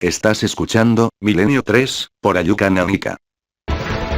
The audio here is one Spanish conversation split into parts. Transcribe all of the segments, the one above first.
Estás escuchando Milenio 3 por Ayuka Nanika.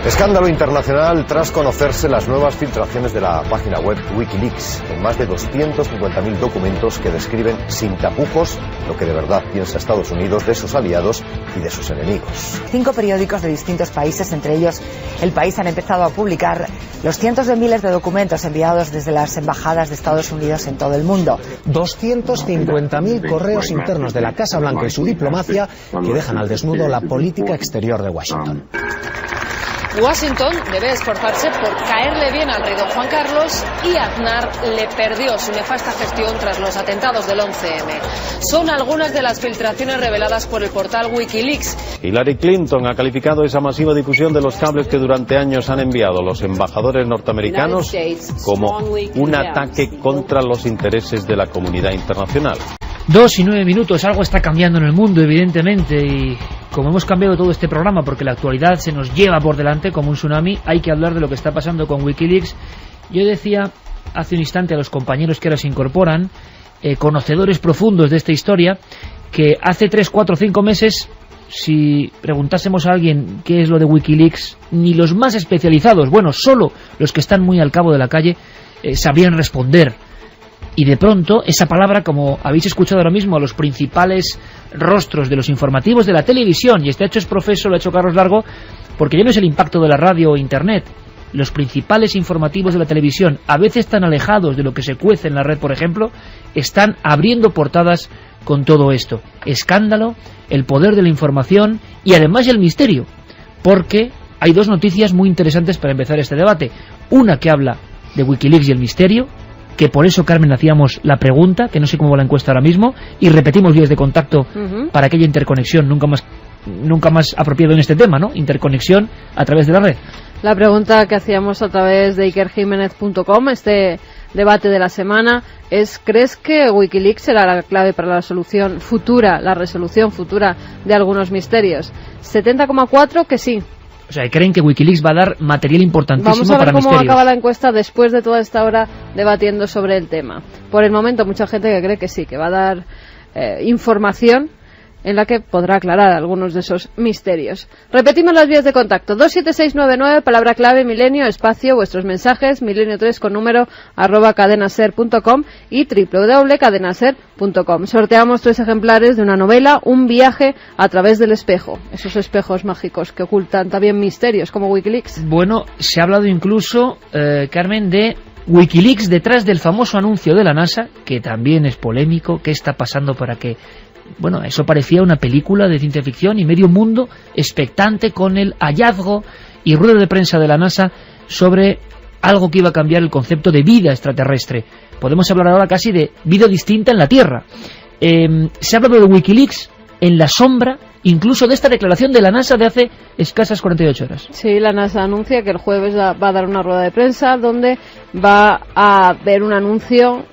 Escándalo internacional tras conocerse las nuevas filtraciones de la página web Wikileaks, en más de 250.000 documentos que describen sin tapujos lo que de verdad piensa Estados Unidos de sus aliados y de sus enemigos. 5 periódicos de distintos países, entre ellos El País, han empezado a publicar los cientos de miles de documentos enviados desde las embajadas de Estados Unidos en todo el mundo. 250.000 correos internos de la Casa Blanca y su diplomacia que dejan al desnudo la política exterior de Washington. Washington debe esforzarse por caerle bien al rey don Juan Carlos y Aznar le perdió su nefasta gestión tras los atentados del 11M. Son algunas de las filtraciones reveladas por el portal Wikileaks. Hillary Clinton ha calificado esa masiva difusión de los cables que durante años han enviado los embajadores norteamericanos como un ataque contra los intereses de la comunidad internacional. 2 y 9 minutos, algo está cambiando en el mundo, evidentemente, y como hemos cambiado todo este programa porque la actualidad se nos lleva por delante como un tsunami, hay que hablar de lo que está pasando con Wikileaks. Yo decía hace un instante a los compañeros que ahora se incorporan, conocedores profundos de esta historia, que hace 3, 4, 5 meses, si preguntásemos a alguien qué es lo de Wikileaks, ni los más especializados, bueno, solo los que están muy al cabo de la calle, sabrían responder. Y de pronto, esa palabra, como habéis escuchado ahora mismo a los principales rostros de los informativos de la televisión, y este hecho es profeso, lo ha hecho Carlos Largo, porque ya no es el impacto de la radio o internet. Los principales informativos de la televisión, a veces tan alejados de lo que se cuece en la red, por ejemplo, están abriendo portadas con todo esto. Escándalo, el poder de la información y además el misterio, porque hay 2 noticias muy interesantes para empezar este debate. Una que habla de Wikileaks y el misterio, que por eso, Carmen, hacíamos la pregunta, que no sé cómo va la encuesta ahora mismo, y repetimos vías de contacto para aquella interconexión nunca más apropiado en este tema, ¿no? Interconexión a través de la red. La pregunta que hacíamos a través de ikerjimenez.com, este debate de la semana, es: ¿crees que Wikileaks será la clave para la resolución futura de algunos misterios? 70,4 que sí. O sea, ¿creen que Wikileaks va a dar material importantísimo para misterios? Vamos a ver cómo acaba la encuesta después de toda esta hora debatiendo sobre el tema. Por el momento, mucha gente que cree que sí, que va a dar información en la que podrá aclarar algunos de esos misterios. Repetimos las vías de contacto: 27699, palabra clave Milenio, espacio, vuestros mensajes, milenio3 con número @cadenaser.com y www.cadenaser.com. Sorteamos 3 ejemplares de una novela, Un viaje a través del espejo, esos espejos mágicos que ocultan también misterios como Wikileaks. Bueno, se ha hablado incluso, Carmen, de Wikileaks detrás del famoso anuncio de la NASA, que también es polémico. ¿Qué está pasando para que...? Bueno, eso parecía una película de ciencia ficción y medio mundo expectante con el hallazgo y rueda de prensa de la NASA sobre algo que iba a cambiar el concepto de vida extraterrestre. Podemos hablar ahora casi de vida distinta en la Tierra. Se ha hablado de Wikileaks en la sombra incluso de esta declaración de la NASA de hace escasas 48 horas. Sí, la NASA anuncia que el jueves va a dar una rueda de prensa donde va a haber un anuncio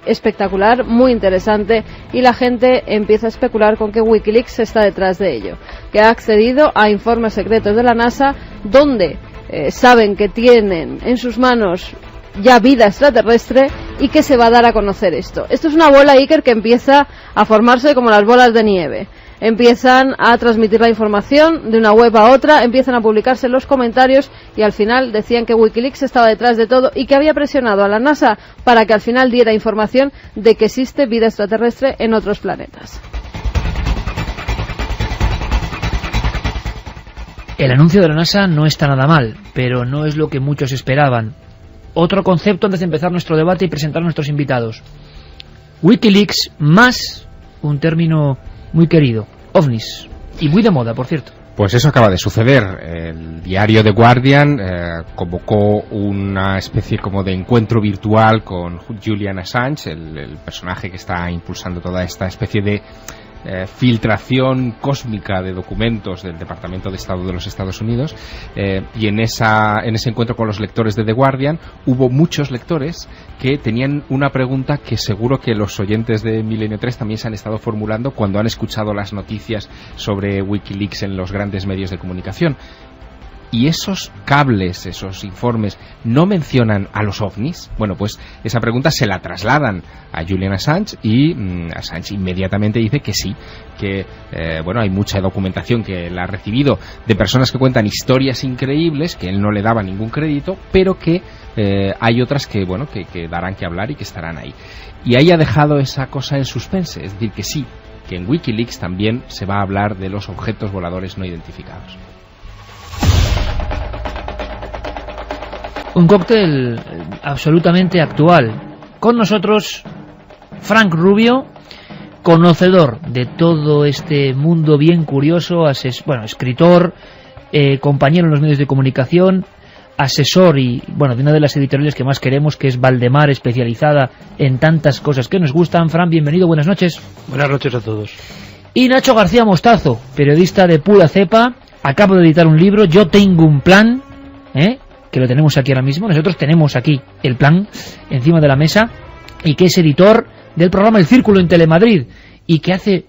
espectacular, muy interesante, y la gente empieza a especular con que Wikileaks está detrás de ello, que ha accedido a informes secretos de la NASA donde saben que tienen en sus manos ya vida extraterrestre y que se va a dar a conocer esto. Esto es una bola, Iker, que empieza a formarse como las bolas de nieve. Empiezan a transmitir la información de una web a otra, empiezan a publicarse los comentarios y al final decían que Wikileaks estaba detrás de todo y que había presionado a la NASA para que al final diera información de que existe vida extraterrestre en otros planetas. El anuncio de la NASA no está nada mal, pero no es lo que muchos esperaban. Otro concepto antes de empezar nuestro debate y presentar a nuestros invitados. Wikileaks más un término muy querido, ovnis, y muy de moda, por cierto. Pues eso acaba de suceder. El diario The Guardian convocó una especie como de encuentro virtual con Julian Assange, el personaje que está impulsando toda esta especie de filtración cósmica de documentos del Departamento de Estado de los Estados Unidos, y en ese encuentro con los lectores de The Guardian hubo muchos lectores que tenían una pregunta que seguro que los oyentes de Milenio 3 también se han estado formulando cuando han escuchado las noticias sobre Wikileaks en los grandes medios de comunicación. y esos cables, esos informes, no mencionan a los ovnis. Bueno, pues esa pregunta se la trasladan a Julian Assange y Assange inmediatamente dice que sí, que bueno, hay mucha documentación que él ha recibido de personas que cuentan historias increíbles, que él no le daba ningún crédito, pero que hay otras que, bueno, que darán que hablar y que estarán ahí. Y ahí ha dejado esa cosa en suspense, es decir, que sí, que en Wikileaks también se va a hablar de los objetos voladores no identificados. Un cóctel absolutamente actual. Con nosotros, Frank Rubio, conocedor de todo este mundo bien curioso, escritor, compañero en los medios de comunicación, asesor y, bueno, de una de las editoriales que más queremos, que es Valdemar, especializada en tantas cosas que nos gustan. Fran, bienvenido, buenas noches. Buenas noches a todos. Y Nacho García Mostazo, periodista de pura cepa, acabo de editar un libro, Yo tengo un plan, que lo tenemos aquí ahora mismo. Nosotros tenemos aquí el plan encima de la mesa, y que es editor del programa El Círculo en Telemadrid, y que hace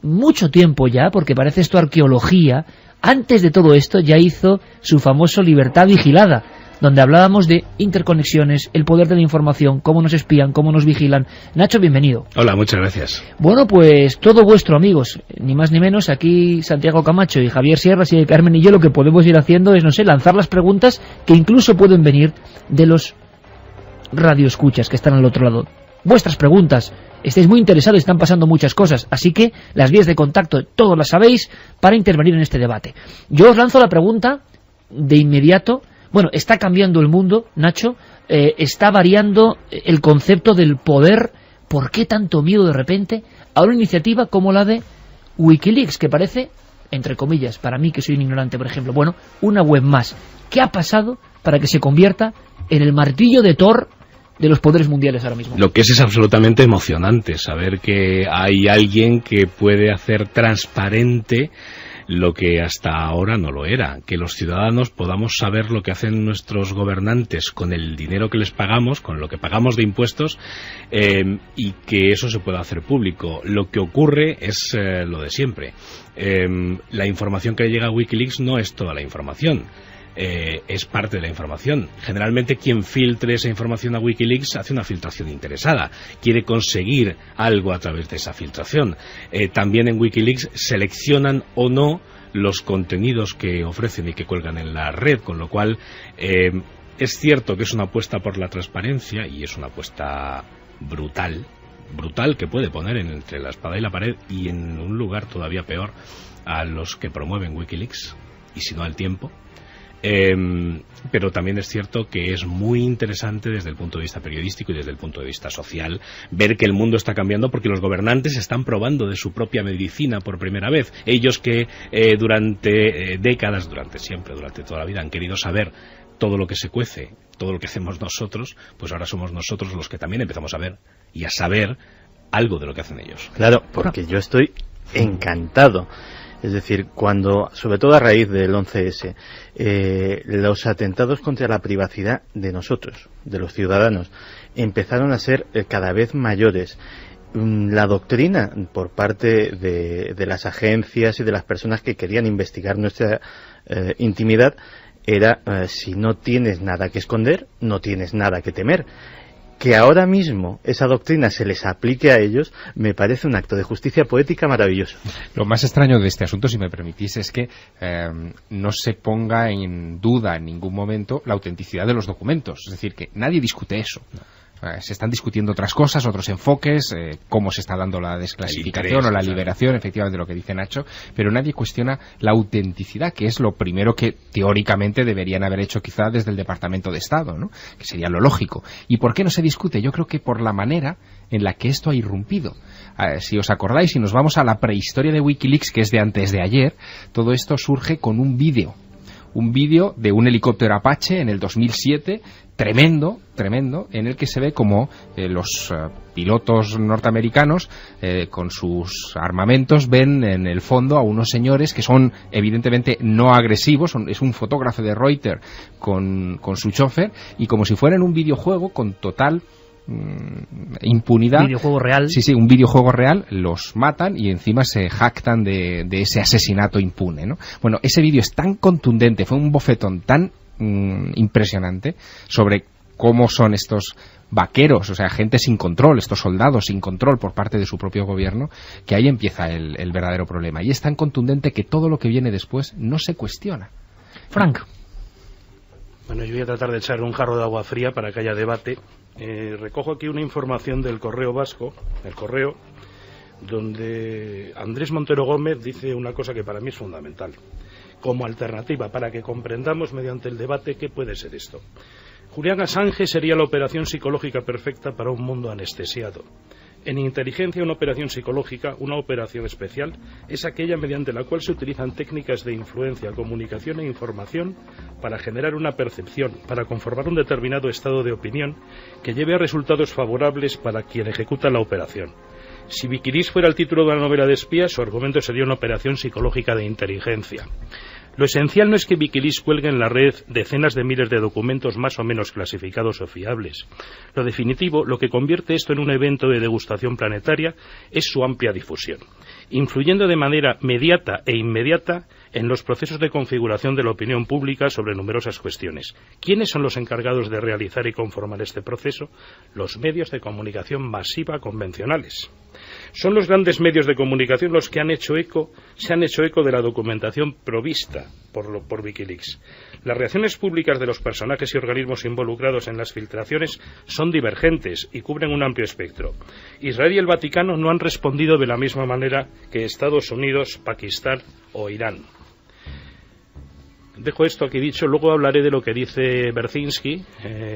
mucho tiempo ya, porque parece esto arqueología, antes de todo esto ya hizo su famoso Libertad Vigilada, donde hablábamos de interconexiones, el poder de la información, cómo nos espían, cómo nos vigilan. Nacho, bienvenido. Hola, muchas gracias. Bueno, pues todo vuestro, amigos, ni más ni menos. Aquí Santiago Camacho y Javier Sierra, y Carmen y yo, lo que podemos ir haciendo es, no sé, lanzar las preguntas que incluso pueden venir de los radioescuchas que están al otro lado. Vuestras preguntas, estáis muy interesados, están pasando muchas cosas, así que las vías de contacto todos las sabéis para intervenir en este debate. Yo os lanzo la pregunta de inmediato. Bueno, está cambiando el mundo, Nacho, está variando el concepto del poder. ¿Por qué tanto miedo de repente a una iniciativa como la de Wikileaks, que parece, entre comillas, para mí que soy un ignorante, por ejemplo, bueno, una web más? ¿Qué ha pasado para que se convierta en el martillo de Thor de los poderes mundiales ahora mismo? Lo que es absolutamente emocionante, saber que hay alguien que puede hacer transparente lo que hasta ahora no lo era, que los ciudadanos podamos saber lo que hacen nuestros gobernantes con el dinero que les pagamos, con lo que pagamos de impuestos, y que eso se pueda hacer público. Lo que ocurre es lo de siempre. La información que llega a Wikileaks no es toda la información. Es parte de la información. Generalmente quien filtre esa información a Wikileaks hace una filtración interesada, quiere conseguir algo a través de esa filtración. También en Wikileaks seleccionan o no los contenidos que ofrecen y que cuelgan en la red, con lo cual es cierto que es una apuesta por la transparencia, y es una apuesta brutal que puede poner entre la espada y la pared, y en un lugar todavía peor a los que promueven Wikileaks, y si no al tiempo. Pero también es cierto que es muy interesante desde el punto de vista periodístico y desde el punto de vista social ver que el mundo está cambiando, porque los gobernantes están probando de su propia medicina por primera vez. Ellos que durante décadas, durante toda la vida han querido saber todo lo que se cuece, todo lo que hacemos nosotros, pues ahora somos nosotros los que también empezamos a ver y a saber algo de lo que hacen ellos. Claro, porque yo estoy encantado. Es decir, cuando, sobre todo a raíz del 11S, los atentados contra la privacidad de nosotros, de los ciudadanos, empezaron a ser cada vez mayores. La doctrina por parte de las agencias y de las personas que querían investigar nuestra intimidad era, si no tienes nada que esconder, no tienes nada que temer. Que ahora mismo esa doctrina se les aplique a ellos me parece un acto de justicia poética maravilloso. Lo más extraño de este asunto, si me permitís, es que no se ponga en duda en ningún momento la autenticidad de los documentos. Es decir, que nadie discute eso. Se están discutiendo otras cosas, otros enfoques, cómo se está dando la desclasificación o la liberación, efectivamente lo que dice Nacho, pero nadie cuestiona la autenticidad, que es lo primero que teóricamente deberían haber hecho quizá desde el Departamento de Estado, ¿no? Que sería lo lógico. ¿Y por qué no se discute? Yo creo que por la manera en la que esto ha irrumpido. Si os acordáis, si nos vamos a la prehistoria de Wikileaks, que es de antes de ayer, todo esto surge con un vídeo de un helicóptero Apache en el 2007, tremendo, en el que se ve como los pilotos norteamericanos con sus armamentos ven en el fondo a unos señores que son evidentemente no agresivos, es un fotógrafo de Reuters con su chofer, y como si fuera en un videojuego con total impunidad. Un videojuego real. Sí, un videojuego real, los matan y encima se jactan de ese asesinato impune, ¿no? Bueno, ese vídeo es tan contundente, fue un bofetón tan impresionante sobre cómo son estos vaqueros, o sea, gente sin control, estos soldados sin control por parte de su propio gobierno, que ahí empieza el verdadero problema. Y es tan contundente que todo lo que viene después no se cuestiona. Frank. Bueno, yo voy a tratar de echar un jarro de agua fría para que haya debate. Recojo aquí una información del Correo Vasco, el Correo, donde Andrés Montero Gómez dice una cosa que para mí es fundamental, como alternativa para que comprendamos mediante el debate qué puede ser esto. Julian Assange sería la operación psicológica perfecta para un mundo anestesiado. En inteligencia, una operación psicológica, una operación especial, es aquella mediante la cual se utilizan técnicas de influencia, comunicación e información para generar una percepción, para conformar un determinado estado de opinión que lleve a resultados favorables para quien ejecuta la operación. Si Wikileaks fuera el título de una novela de espías, su argumento sería una operación psicológica de inteligencia. Lo esencial no es que Wikileaks cuelgue en la red decenas de miles de documentos más o menos clasificados o fiables. Lo definitivo, lo que convierte esto en un evento de degustación planetaria, es su amplia difusión, influyendo de manera mediata e inmediata en los procesos de configuración de la opinión pública sobre numerosas cuestiones. ¿Quiénes son los encargados de realizar y conformar este proceso? Los medios de comunicación masiva convencionales. Son los grandes medios de comunicación los que se han hecho eco de la documentación provista por Wikileaks. Las reacciones públicas de los personajes y organismos involucrados en las filtraciones son divergentes y cubren un amplio espectro. Israel y el Vaticano no han respondido de la misma manera que Estados Unidos, Pakistán o Irán. Dejo esto aquí dicho, luego hablaré de lo que dice Berzinski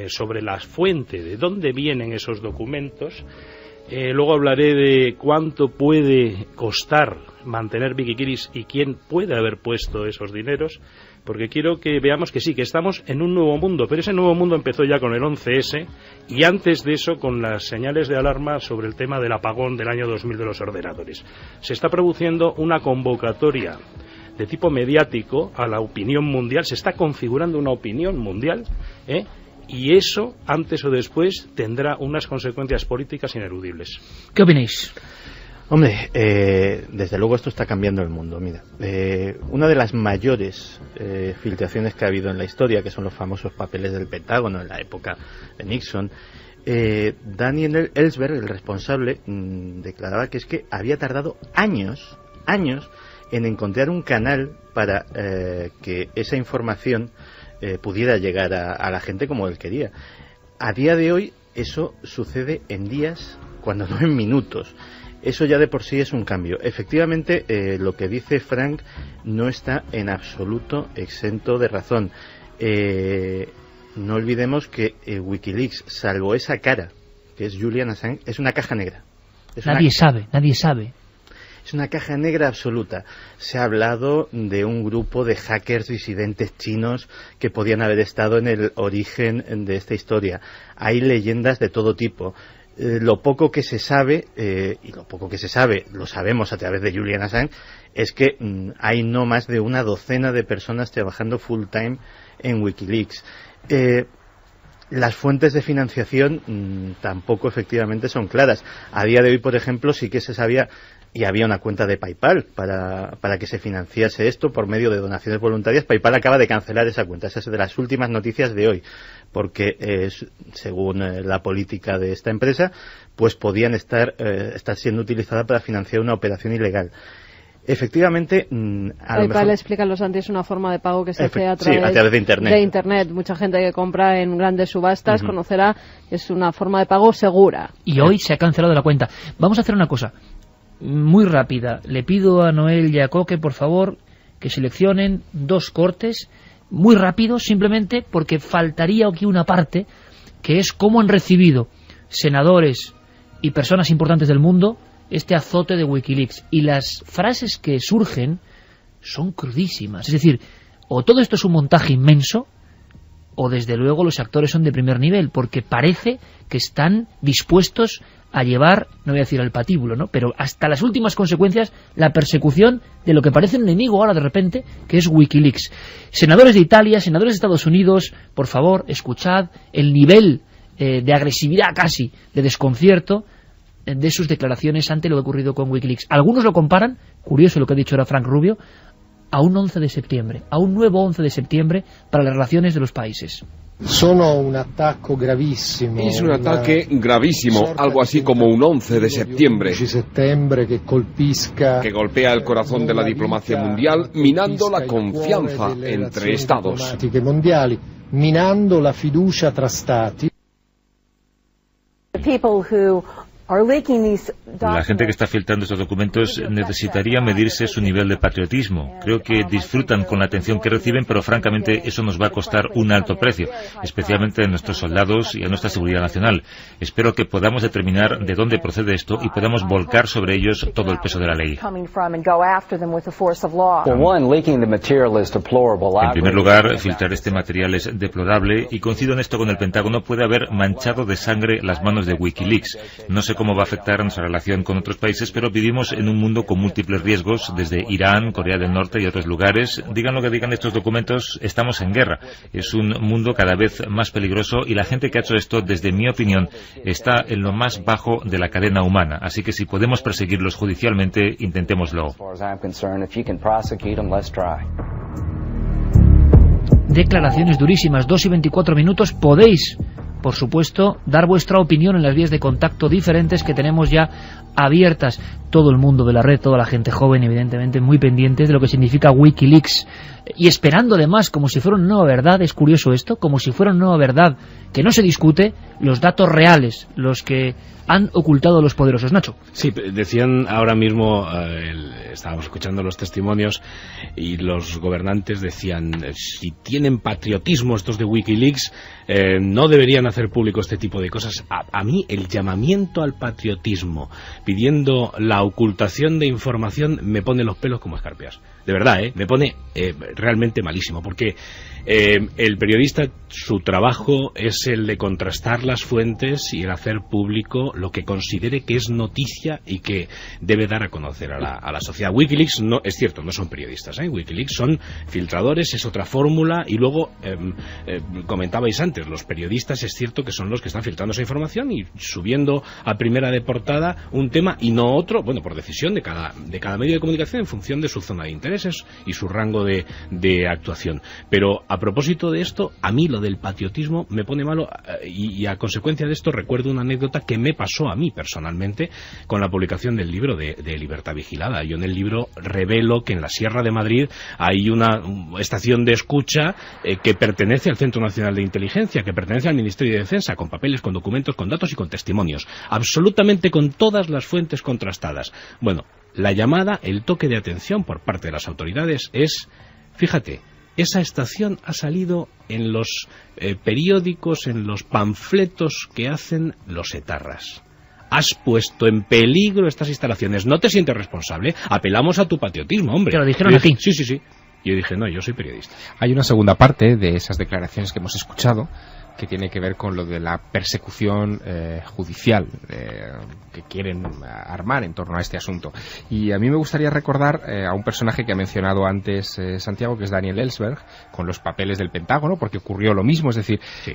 sobre la fuente, de dónde vienen esos documentos. Luego hablaré de cuánto puede costar mantener Wikileaks y quién puede haber puesto esos dineros, porque quiero que veamos que sí, que estamos en un nuevo mundo, pero ese nuevo mundo empezó ya con el 11S y antes de eso con las señales de alarma sobre el tema del apagón del año 2000 de los ordenadores. Se está produciendo una convocatoria de tipo mediático a la opinión mundial, se está configurando una opinión mundial, y eso, antes o después, tendrá unas consecuencias políticas ineludibles. ¿Qué opináis? Hombre, desde luego esto está cambiando el mundo. Mira, una de las mayores filtraciones que ha habido en la historia, que son los famosos papeles del Pentágono en la época de Nixon, Daniel Ellsberg, el responsable, declaraba que es que había tardado años en encontrar un canal para que esa información pudiera llegar a la gente como él quería. A día de hoy eso sucede en días, cuando no en minutos. Eso ya de por sí es un cambio. Efectivamente, lo que dice Frank no está en absoluto exento de razón. No olvidemos que Wikileaks, salvo esa cara, que es Julian Assange, es una caja negra. Nadie sabe. Es una caja negra absoluta. Se ha hablado de un grupo de hackers disidentes chinos que podían haber estado en el origen de esta historia. Hay leyendas de todo tipo. Lo poco que se sabe, y lo poco que se sabe, lo sabemos a través de Julian Assange, es que hay no más de una docena de personas trabajando full time en Wikileaks. Las fuentes de financiación tampoco efectivamente son claras. A día de hoy, por ejemplo, sí que se sabía y había una cuenta de PayPal para que se financiase esto por medio de donaciones voluntarias. PayPal acaba de cancelar esa cuenta. Esa es de las últimas noticias de hoy, porque según la política de esta empresa, pues podían estar siendo utilizadas para financiar una operación ilegal. Efectivamente, PayPal, explican los antes, es una forma de pago que se hace a través de Internet. Mucha gente que compra en grandes subastas conocerá que es una forma de pago segura. Y hoy se ha cancelado la cuenta. Vamos a hacer una cosa muy rápida. Le pido a Noel y a Coque, por favor, que seleccionen 2 cortes muy rápidos, simplemente porque faltaría aquí una parte, que es cómo han recibido senadores y personas importantes del mundo este azote de Wikileaks. Y las frases que surgen son crudísimas. Es decir, o todo esto es un montaje inmenso, o desde luego los actores son de primer nivel, porque parece que están dispuestos a llevar, no voy a decir al patíbulo, ¿no?, pero hasta las últimas consecuencias, la persecución de lo que parece un enemigo ahora de repente, que es Wikileaks. Senadores de Italia, senadores de Estados Unidos, por favor, escuchad el nivel de agresividad casi, de desconcierto, de sus declaraciones ante lo que ha ocurrido con Wikileaks. Algunos lo comparan, curioso lo que ha dicho ahora Frank Rubio, a un 11 de septiembre, a un nuevo 11 de septiembre para las relaciones de los países. Es un ataque gravísimo, algo así como un 11 de septiembre, que golpea el corazón de la diplomacia mundial, minando la confianza entre Estados. Minando la fiducia tra stati. La gente que está filtrando estos documentos necesitaría medirse su nivel de patriotismo. Creo que disfrutan con la atención que reciben, pero francamente eso nos va a costar un alto precio, especialmente a nuestros soldados y a nuestra seguridad nacional. Espero que podamos determinar de dónde procede esto y podamos volcar sobre ellos todo el peso de la ley. En primer lugar, filtrar este material es deplorable y coincido en esto con el Pentágono, puede haber manchado de sangre las manos de Wikileaks. No sé cómo va a afectar a nuestra relación con otros países, pero vivimos en un mundo con múltiples riesgos, desde Irán, Corea del Norte y otros lugares. Digan lo que digan estos documentos, estamos en guerra. Es un mundo cada vez más peligroso y la gente que ha hecho esto, desde mi opinión, está en lo más bajo de la cadena humana. Así que si podemos perseguirlos judicialmente, intentémoslo. Declaraciones durísimas, 2 y 24 minutos. Podéis, por supuesto, dar vuestra opinión en las vías de contacto diferentes que tenemos ya abiertas. Todo el mundo de la red, toda la gente joven, evidentemente, muy pendientes de lo que significa Wikileaks. Y esperando además, como si fuera una nueva verdad, es curioso esto, como si fuera una nueva verdad que no se discute, los datos reales, los que han ocultado los poderosos. Nacho. Sí, decían ahora mismo, estábamos escuchando los testimonios y los gobernantes decían, si tienen patriotismo estos de Wikileaks, no deberían hacer público este tipo de cosas. A mí el llamamiento al patriotismo pidiendo la ocultación de información me pone los pelos como escarpias. De verdad, me pone realmente malísimo, porque el periodista, su trabajo es el de contrastar las fuentes y el hacer público lo que considere que es noticia y que debe dar a conocer a la sociedad. Wikileaks, no, es cierto, no son periodistas, Wikileaks son filtradores, es otra fórmula, y luego, comentabais antes, los periodistas es cierto que son los que están filtrando esa información y subiendo a primera de portada un tema y no otro, bueno, por decisión de cada medio de comunicación en función de su zona de intereses y su rango de actuación. Pero a propósito de esto, a mí lo del patriotismo me pone malo, y a consecuencia de esto recuerdo una anécdota que me pasó a mí personalmente con la publicación del libro de Libertad Vigilada. Yo en el libro revelo que en la Sierra de Madrid hay una estación de escucha que pertenece al Centro Nacional de Inteligencia, que pertenece al Ministerio de Defensa, con papeles, con documentos, con datos y con testimonios, absolutamente con todas las fuentes contrastadas. Bueno, la llamada, el toque de atención por parte de las autoridades es, fíjate, esa estación ha salido en los periódicos, en los panfletos que hacen los etarras. Has puesto en peligro estas instalaciones, no te sientes responsable, apelamos a tu patriotismo, hombre. Te lo dijeron a ti. Sí. Yo dije, no, yo soy periodista. Hay una segunda parte de esas declaraciones que hemos escuchado que tiene que ver con lo de la persecución judicial que quieren armar en torno a este asunto. Y a mí me gustaría recordar a un personaje que ha mencionado antes Santiago, que es Daniel Ellsberg, con los papeles del Pentágono, porque ocurrió lo mismo. Es decir, sí.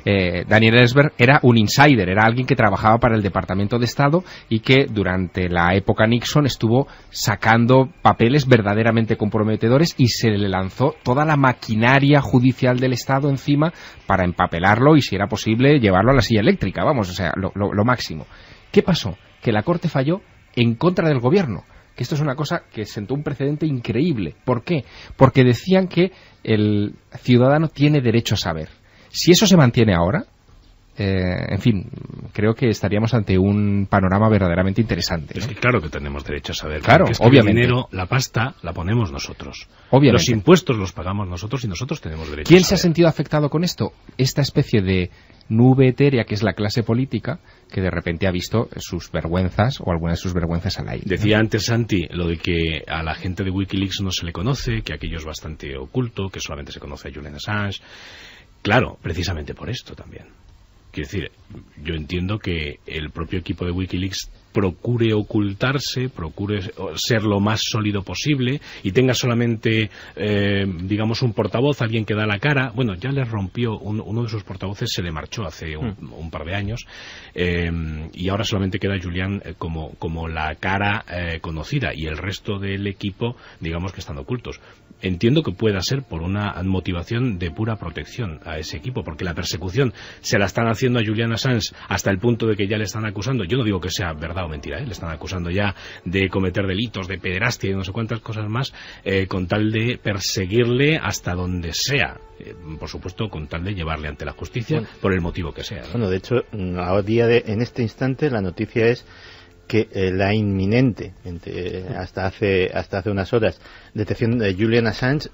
Daniel Ellsberg era un insider, era alguien que trabajaba para el Departamento de Estado y que durante la época Nixon estuvo sacando papeles verdaderamente comprometedores y se le lanzó toda la maquinaria judicial del Estado encima para empapelarlo y, si era posible, llevarlo a la silla eléctrica, vamos, o sea, lo máximo. ¿Qué pasó? Que la Corte falló en contra del gobierno, que esto es una cosa que sentó un precedente increíble. ¿Por qué? Porque decían que el ciudadano tiene derecho a saber. Si eso se mantiene ahora, en fin, creo que estaríamos ante un panorama verdaderamente interesante, ¿no? Es que claro que tenemos derecho a saber. Claro, es que obviamente. El dinero, la pasta, la ponemos nosotros. Obviamente. Los impuestos los pagamos nosotros y nosotros tenemos derecho a saber. ¿Quién se ha sentido afectado con esto? Esta especie de nube etérea que es la clase política, que de repente ha visto sus vergüenzas o algunas de sus vergüenzas al aire. Decía antes Santi lo de que a la gente de Wikileaks no se le conoce, que aquello es bastante oculto, que solamente se conoce a Julian Assange. Claro, precisamente por esto también. Quiero decir, yo entiendo que el propio equipo de Wikileaks procure ocultarse, procure ser lo más sólido posible y tenga solamente, digamos, un portavoz, alguien que da la cara. Bueno, ya le rompió, uno de sus portavoces se le marchó hace un par de años, y ahora solamente queda Julian como la cara conocida, y el resto del equipo, digamos que están ocultos. Entiendo que pueda ser por una motivación de pura protección a ese equipo, porque la persecución se la están haciendo a Julian Assange hasta el punto de que ya le están acusando. Yo no digo que sea verdad o mentira, le están acusando ya de cometer delitos, de pederastia y no sé cuántas cosas más, con tal de perseguirle hasta donde sea. Por supuesto, con tal de llevarle ante la justicia, por el motivo que sea, ¿no? Bueno, de hecho, en este instante la noticia es que la inminente, hasta hace unas horas, detención de Julian Assange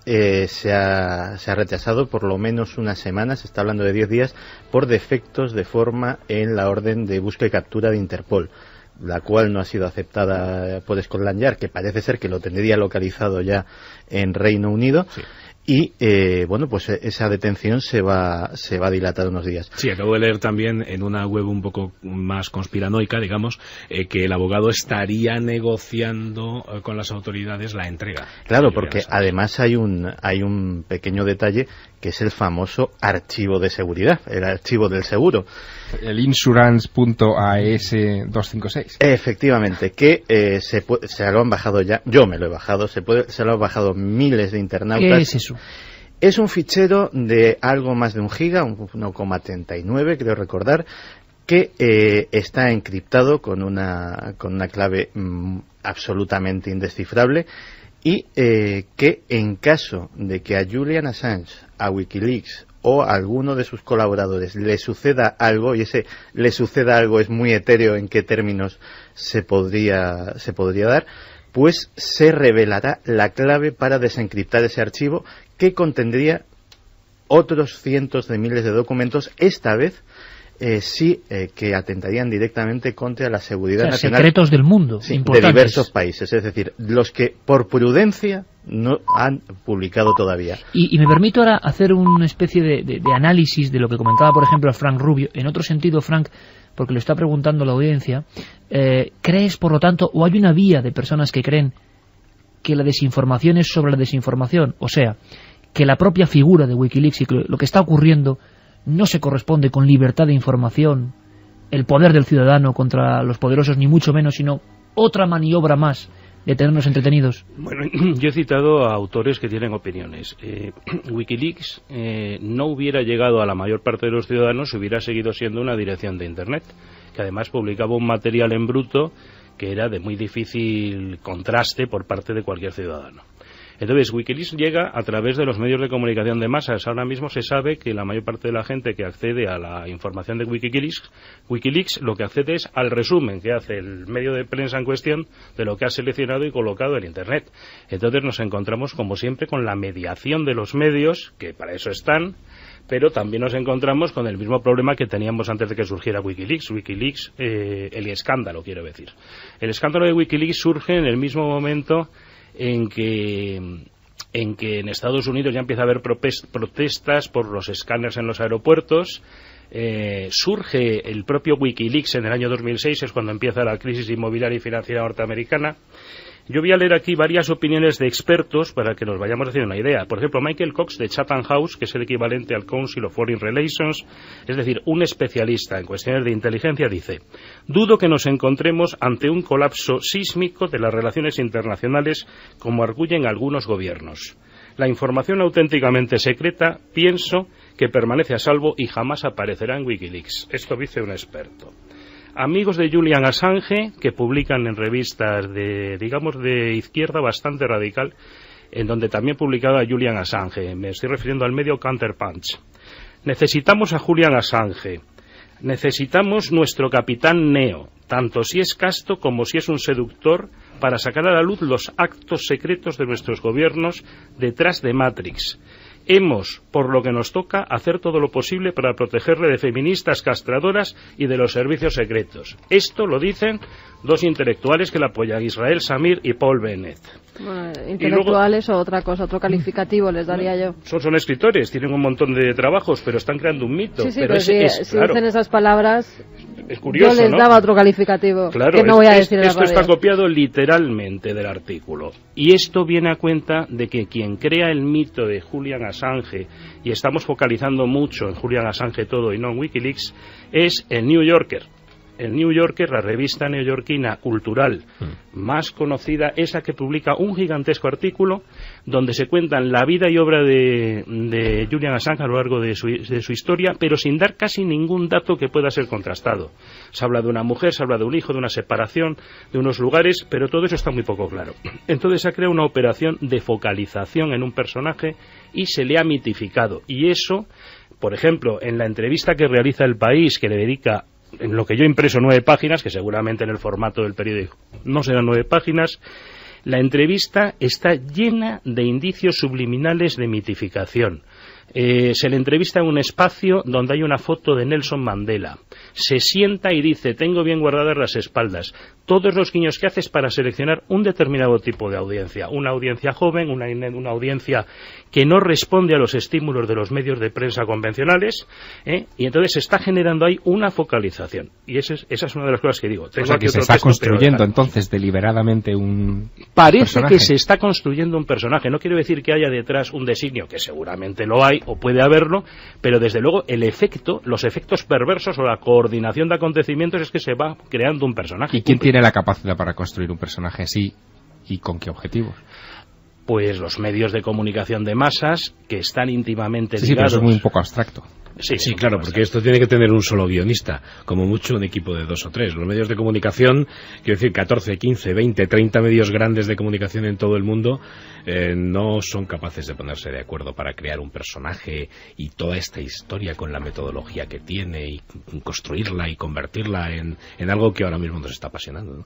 se ha retrasado por lo menos unas semanas, se está hablando de 10 días, por defectos de forma en la orden de busca y captura de Interpol, la cual no ha sido aceptada por Scotland Yard, que parece ser que lo tendría localizado ya en Reino Unido. Sí. Y, bueno, pues esa detención se va a dilatar unos días. Sí, acabo de leer también en una web un poco más conspiranoica, digamos, que el abogado estaría negociando con las autoridades la entrega. Claro, porque además hay un pequeño detalle, que es el famoso archivo de seguridad, el archivo del seguro. El insurance.as256. Efectivamente, que se lo han bajado ya, yo me lo he bajado, se lo han bajado miles de internautas. ¿Qué es eso? Es un fichero de algo más de 1 giga, 1,39 creo recordar, que está encriptado con una clave absolutamente indescifrable, y que en caso de que a Julian Assange, a Wikileaks o a alguno de sus colaboradores le suceda algo, y ese le suceda algo es muy etéreo en qué términos se podría dar, pues se revelará la clave para desencriptar ese archivo, que contendría otros cientos de miles de documentos, esta vez sí que atentarían directamente contra la seguridad nacional. Secretos del mundo, sí, de diversos países, es decir, los que por prudencia no han publicado todavía. Y me permito ahora hacer una especie de análisis de lo que comentaba, por ejemplo, Frank Rubio. En otro sentido, Frank, porque lo está preguntando la audiencia, ¿crees, por lo tanto, o hay una vía de personas que creen que la desinformación es sobre la desinformación? O sea, que la propia figura de Wikileaks y lo que está ocurriendo no se corresponde con libertad de información, el poder del ciudadano contra los poderosos, ni mucho menos, sino otra maniobra más de tenernos entretenidos. Bueno, yo he citado a autores que tienen opiniones. Wikileaks no hubiera llegado a la mayor parte de los ciudadanos si hubiera seguido siendo una dirección de Internet, que además publicaba un material en bruto que era de muy difícil contraste por parte de cualquier ciudadano. Entonces, Wikileaks llega a través de los medios de comunicación de masas. Ahora mismo se sabe que la mayor parte de la gente que accede a la información de Wikileaks lo que accede es al resumen que hace el medio de prensa en cuestión de lo que ha seleccionado y colocado en Internet. Entonces nos encontramos, como siempre, con la mediación de los medios, que para eso están, pero también nos encontramos con el mismo problema que teníamos antes de que surgiera Wikileaks. El escándalo, quiero decir. El escándalo de Wikileaks surge en el mismo momento en que en Estados Unidos ya empieza a haber protestas por los escáneres en los aeropuertos. Surge el propio Wikileaks en el año 2006, es cuando empieza la crisis inmobiliaria y financiera norteamericana. Yo voy a leer aquí varias opiniones de expertos para que nos vayamos haciendo una idea. Por ejemplo, Michael Cox de Chatham House, que es el equivalente al Council of Foreign Relations, es decir, un especialista en cuestiones de inteligencia, dice: dudo que nos encontremos ante un colapso sísmico de las relaciones internacionales como arguyen algunos gobiernos. La información auténticamente secreta, pienso, que permanece a salvo y jamás aparecerá en Wikileaks. Esto dice un experto. Amigos de Julian Assange, que publican en revistas de izquierda bastante radical, en donde también publicaba Julian Assange. Me estoy refiriendo al medio Counterpunch. Necesitamos a Julian Assange. Necesitamos nuestro capitán Neo, tanto si es casto como si es un seductor, para sacar a la luz los actos secretos de nuestros gobiernos detrás de Matrix. Hemos, por lo que nos toca, hacer todo lo posible para protegerle de feministas castradoras y de los servicios secretos. Esto lo dicen dos intelectuales que la apoyan, Israel Samir y Paul Bennett. Bueno, intelectuales o otra cosa, otro calificativo les daría yo. Son escritores, tienen un montón de trabajos, pero están creando un mito. Sí, pero si dicen esas palabras... Es curioso, yo les ¿no? daba otro calificativo, claro, que no voy a decir en la esto radio. está copiado literalmente del artículo. Y esto viene a cuenta de que quien crea el mito de Julian Assange, y estamos focalizando mucho en Julian Assange todo y no en Wikileaks, es el New Yorker. El New Yorker, la revista neoyorquina cultural más conocida, esa que publica un gigantesco artículo donde se cuentan la vida y obra de Julian Assange a lo largo de su historia, pero sin dar casi ningún dato que pueda ser contrastado. Se habla de una mujer, se habla de un hijo, de una separación, de unos lugares, pero todo eso está muy poco claro. Entonces se ha creado una operación de focalización en un personaje y se le ha mitificado. Y eso, por ejemplo, en la entrevista que realiza El País, que le dedica, en lo que yo he impreso 9 páginas, que seguramente en el formato del periódico no serán 9 páginas, la entrevista está llena de indicios subliminales de mitificación. Se le entrevista en un espacio donde hay una foto de Nelson Mandela. Se sienta y dice, tengo bien guardadas las espaldas. Todos los guiños que hace es para seleccionar un determinado tipo de audiencia. Una audiencia joven, una audiencia que no responde a los estímulos de los medios de prensa convencionales, y entonces se está generando ahí una focalización. Y esa es una de las cosas que digo. O sea, que se está construyendo entonces deliberadamente un Parece personaje. que se está construyendo un personaje. No quiero decir que haya detrás un designio, que seguramente lo hay o puede haberlo, pero desde luego los efectos perversos o la coordinación de acontecimientos es que se va creando un personaje. ¿Y quién tiene la capacidad para construir un personaje así y con qué objetivos? Pues los medios de comunicación de masas que están íntimamente ligados. Sí, pero eso es muy un poco abstracto. Sí, claro, porque esto tiene que tener un solo guionista, como mucho un equipo de 2 o 3. Los medios de comunicación, quiero decir, 14, 15, 20, 30 medios grandes de comunicación en todo el mundo no son capaces de ponerse de acuerdo para crear un personaje y toda esta historia con la metodología que tiene y construirla y convertirla en algo que ahora mismo nos está apasionando, ¿no?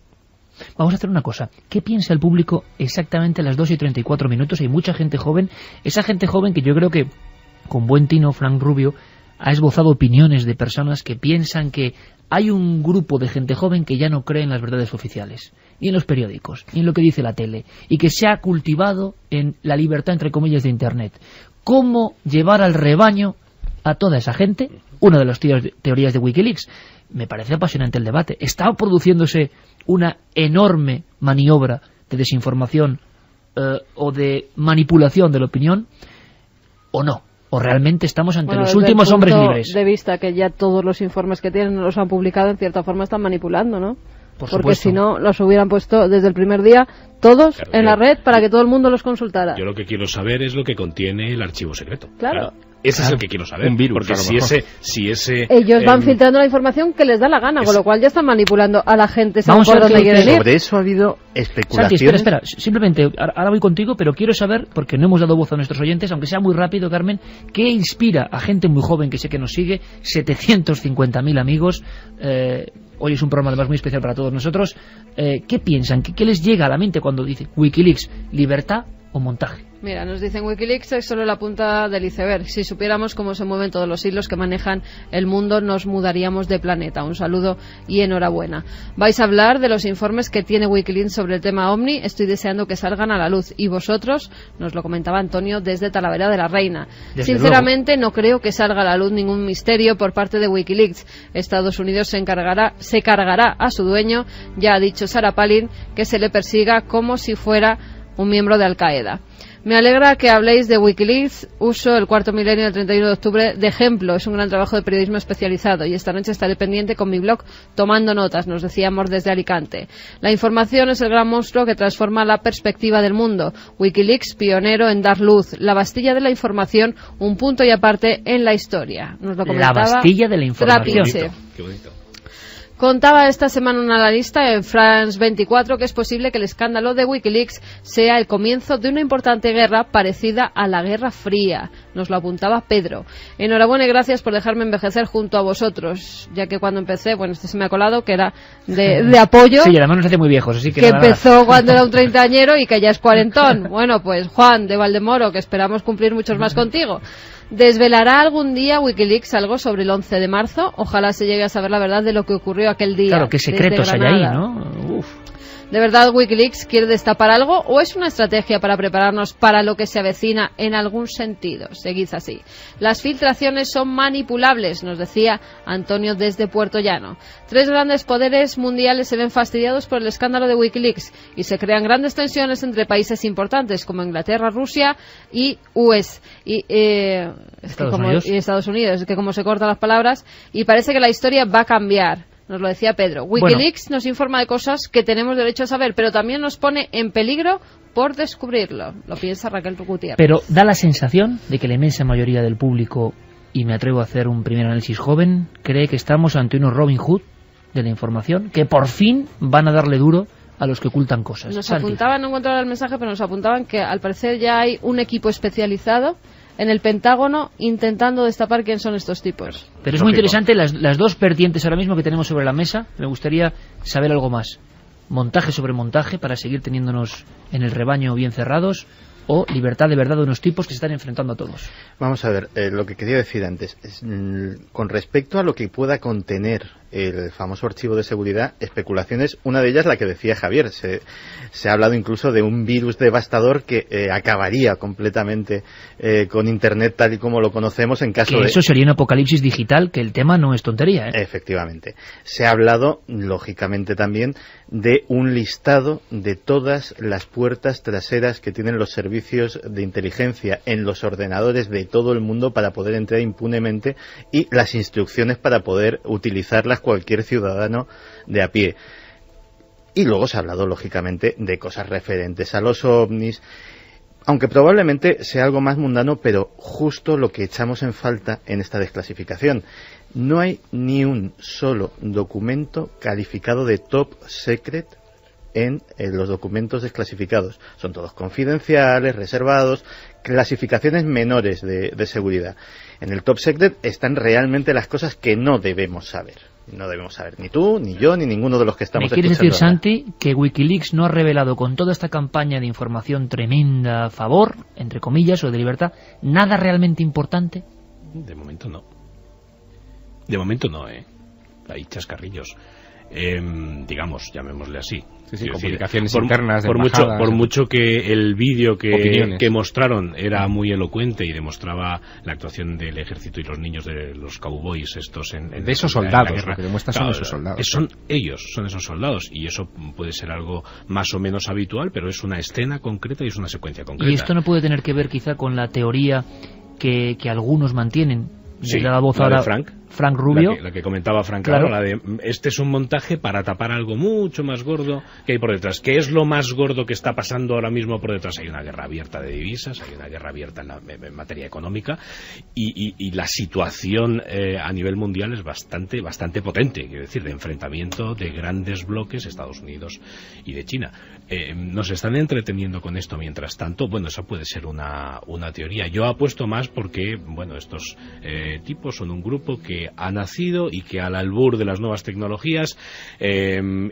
Vamos a hacer una cosa. ¿Qué piensa el público exactamente a las 2:34? Hay mucha gente joven. Esa gente joven que yo creo que, con buen tino, Frank Rubio ha esbozado opiniones de personas que piensan que hay un grupo de gente joven que ya no cree en las verdades oficiales, ni en los periódicos, ni en lo que dice la tele, y que se ha cultivado en la libertad, entre comillas, de Internet. ¿Cómo llevar al rebaño a toda esa gente? Una de las teorías de Wikileaks. Me parece apasionante el debate. ¿Está produciéndose una enorme maniobra de desinformación o de manipulación de la opinión o no? ¿O realmente estamos ante los últimos hombres libres? De vista que ya todos los informes que tienen los han publicado, en cierta forma están manipulando, ¿no? Porque si no, los hubieran puesto desde el primer día todos en la red para que todo el mundo los consultara. Yo lo que quiero saber es lo que contiene el archivo secreto. Claro. Ese es el que quiero saber. Un virus, porque si ese ellos van filtrando la información que les da la gana, con lo cual ya están manipulando a la gente según por dónde quieren ir. Sobre eso ha habido especulaciones. Santi, espera. Simplemente, ahora voy contigo, pero quiero saber, porque no hemos dado voz a nuestros oyentes, aunque sea muy rápido, Carmen, ¿qué inspira a gente muy joven que sé que nos sigue? 750.000 amigos. Hoy es un programa además muy especial para todos nosotros. ¿Qué piensan? ¿Qué les llega a la mente cuando dice Wikileaks? ¿Libertad o montaje? Mira, nos dicen Wikileaks es solo la punta del iceberg. Si supiéramos cómo se mueven todos los hilos que manejan el mundo, nos mudaríamos de planeta. Un saludo y enhorabuena. Vais a hablar de los informes que tiene Wikileaks sobre el tema OVNI. Estoy deseando que salgan a la luz. Y vosotros, nos lo comentaba Antonio desde Talavera de la Reina. Sinceramente, no creo que salga a la luz ningún misterio por parte de Wikileaks. Estados Unidos se cargará a su dueño. Ya ha dicho Sarah Palin que se le persiga como si fuera un miembro de Al-Qaeda. Me alegra que habléis de Wikileaks. Uso el cuarto milenio del 31 de octubre de ejemplo. Es un gran trabajo de periodismo especializado y esta noche estaré pendiente con mi blog tomando notas, nos decía Amor desde Alicante. La información es el gran monstruo que transforma la perspectiva del mundo. Wikileaks, pionero en dar luz. La Bastilla de la información, un punto y aparte en la historia. Nos lo comentaba. La Bastilla de la información. Qué bonito. Contaba esta semana un analista en France 24 que es posible que el escándalo de Wikileaks sea el comienzo de una importante guerra parecida a la Guerra Fría. Nos lo apuntaba Pedro. Enhorabuena y gracias por dejarme envejecer junto a vosotros, ya que cuando empecé, bueno, este se me ha colado, que era de apoyo. Sí, y además nos hace muy viejos, así que empezó cuando era un treintañero y que ya es cuarentón. Bueno, pues Juan de Valdemoro, que esperamos cumplir muchos más contigo. ¿Desvelará algún día Wikileaks algo sobre el 11 de marzo? Ojalá se llegue a saber la verdad de lo que ocurrió aquel día. Claro, qué secretos hay ahí, ¿no? Uf. ¿De verdad Wikileaks quiere destapar algo o es una estrategia para prepararnos para lo que se avecina en algún sentido? Seguid así. Las filtraciones son manipulables, nos decía Antonio desde Puerto Llano. 3 grandes poderes mundiales se ven fastidiados por el escándalo de Wikileaks y se crean grandes tensiones entre países importantes como Inglaterra, Rusia y Estados Unidos. Es que como se cortan las palabras, y parece que la historia va a cambiar. Nos lo decía Pedro. Wikileaks nos informa de cosas que tenemos derecho a saber, pero también nos pone en peligro por descubrirlo. Lo piensa Raquel Gutiérrez. Pero da la sensación de que la inmensa mayoría del público, y me atrevo a hacer un primer análisis joven, cree que estamos ante unos Robin Hood de la información, que por fin van a darle duro a los que ocultan cosas. Nos apuntaban, no encontraba el mensaje, pero nos apuntaban que al parecer ya hay un equipo especializado en el Pentágono intentando destapar quién son estos tipos. Pero es muy interesante las dos vertientes ahora mismo que tenemos sobre la mesa. Me gustaría saber algo más. Montaje sobre montaje para seguir teniéndonos en el rebaño bien cerrados, o libertad de verdad de unos tipos que se están enfrentando a todos. Vamos a ver, lo que quería decir antes, con respecto a lo que pueda contener el famoso archivo de seguridad, especulaciones, una de ellas la que decía Javier, se ha hablado incluso de un virus devastador que acabaría completamente con Internet tal y como lo conocemos en caso de... Eso sería un apocalipsis digital, que el tema no es tontería, ¿eh? Efectivamente. Se ha hablado, lógicamente también, de un listado de todas las puertas traseras que tienen los servicios de inteligencia en los ordenadores de todo el mundo para poder entrar impunemente, y las instrucciones para poder utilizarlas cualquier ciudadano de a pie. Y luego se ha hablado, lógicamente, de cosas referentes a los ovnis, aunque probablemente sea algo más mundano, pero justo lo que echamos en falta en esta desclasificación. No hay ni un solo documento calificado de top secret en los documentos desclasificados. Son todos confidenciales, reservados, clasificaciones menores de seguridad. En el top secret están realmente las cosas que no debemos saber. No debemos saber ni tú, ni yo, ni ninguno de los que estamos escuchando. ¿Me quieres decir, Santi, que Wikileaks no ha revelado con toda esta campaña de información tremenda a favor, entre comillas, o de libertad, nada realmente importante? De momento no. De momento no, hay chascarrillos. Digamos, llamémosle así. Sí, comunicaciones internas de por mucho que el vídeo que mostraron era muy elocuente y demostraba la actuación del ejército y los niños de los cowboys estos de esos soldados, lo que demuestra son esos soldados. Son esos soldados, y eso puede ser algo más o menos habitual, pero es una escena concreta y es una secuencia concreta. ¿Y esto no puede tener que ver quizá con la teoría que algunos mantienen? Sí, la voz ahora de Frank Rubio, la que comentaba Frank, claro. Ahora, la de este es un montaje para tapar algo mucho más gordo que hay por detrás. ¿Qué es lo más gordo que está pasando ahora mismo por detrás? Hay una guerra abierta de divisas, hay una guerra abierta en materia económica, y la situación a nivel mundial es bastante potente, quiero decir, de enfrentamiento de grandes bloques, Estados Unidos y de China. Nos están entreteniendo con esto mientras tanto. Bueno, esa puede ser una teoría. Yo apuesto más porque, bueno, estos tipos son un grupo que ha nacido y que al albur de las nuevas tecnologías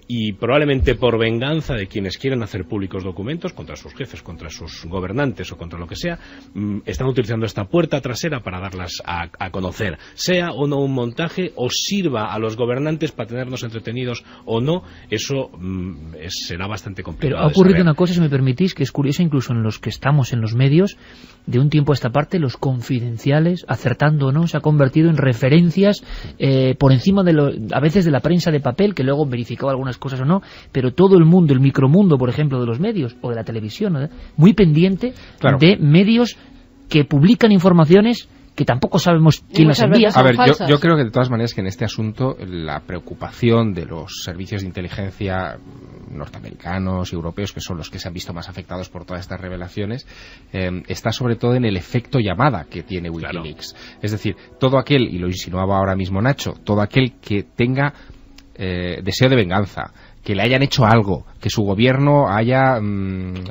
y probablemente por venganza de quienes quieren hacer públicos documentos contra sus jefes, contra sus gobernantes o contra lo que sea, están utilizando esta puerta trasera para darlas a conocer, sea o no un montaje, o sirva a los gobernantes para tenernos entretenidos o no. Eso será bastante complicado. Pero ha ocurrido una cosa, si me permitís, que es curiosa, incluso en los que estamos en los medios, de un tiempo a esta parte, los confidenciales, acertando o no, se ha convertido en referencias por encima a veces de la prensa de papel, que luego verificaba algunas cosas o no, pero todo el mundo, el micromundo, por ejemplo, de los medios o de la televisión, ¿no? Muy pendiente, claro, de medios que publican informaciones que tampoco sabemos quién las envía. A ver, yo creo que de todas maneras que en este asunto la preocupación de los servicios de inteligencia norteamericanos y europeos, que son los que se han visto más afectados por todas estas revelaciones, está sobre todo en el efecto llamada que tiene Wikileaks. Claro. Es decir, todo aquel, y lo insinuaba ahora mismo Nacho, todo aquel que tenga deseo de venganza, que le hayan hecho algo, que su gobierno haya